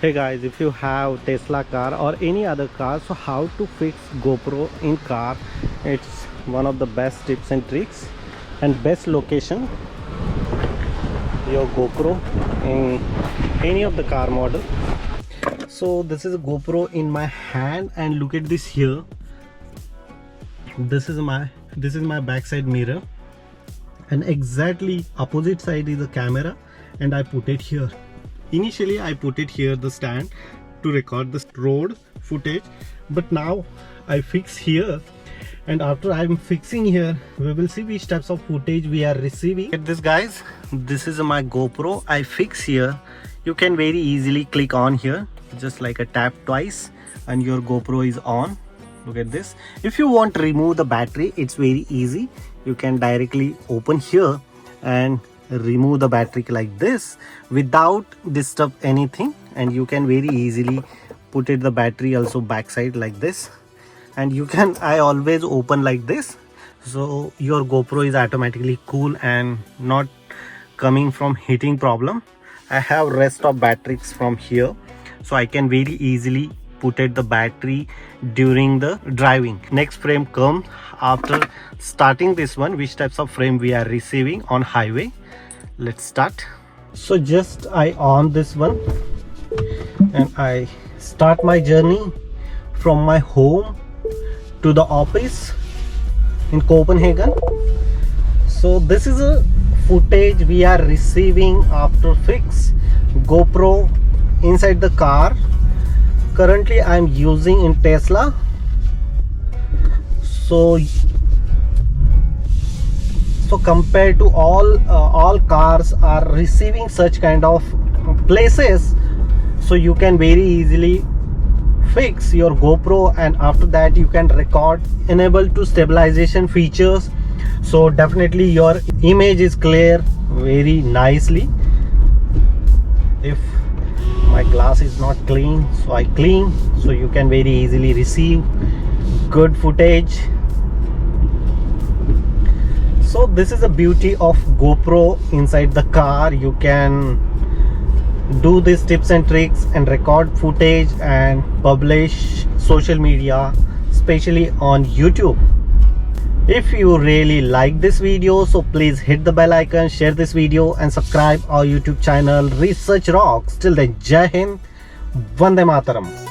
Hey guys, if you have Tesla car or any other car, so how to fix GoPro in car, it's one of the best tips and tricks and best location your GoPro in any of the car model. So this is a GoPro in my hand and look at this here. This is my backside mirror and exactly opposite side is a camera and I put it here. Initially I put it here, the stand, to record the road footage, but now I fix here, and after I'm fixing here we will see which types of footage we are receiving. Look at this guys, this is my GoPro. I fix here. You can very easily click on here, just like a tap twice and your GoPro is on. Look at this. If you want to remove the battery, it's very easy. You can directly open here and remove the battery like this without disturb anything, and you can very easily put it the battery also backside like this, and you can I always open like this, so your GoPro is automatically cool and not coming from heating problem. I have rest of batteries from here, so I can very easily put it the battery during the driving. Next frame comes after starting this one, which types of frame we are receiving on highway. Let's start. So just I on this one and I start my journey from my home to the office in Copenhagen. So this is a footage we are receiving after fix GoPro inside the car. Currently I'm using in Tesla. So compared to all cars are receiving such kind of places, so you can very easily fix your GoPro, and after that you can record, enable to stabilization features, so definitely your image is clear very nicely. If my glass is not clean, so I clean, so you can very easily receive good footage. So this is the beauty of GoPro inside the car. You can do these tips and tricks and record footage and publish social media, especially on YouTube. If you really like this video, so please hit the bell icon, share this video and subscribe our YouTube channel Research Rocks. Till then, Jai Hind, Vande Mataram.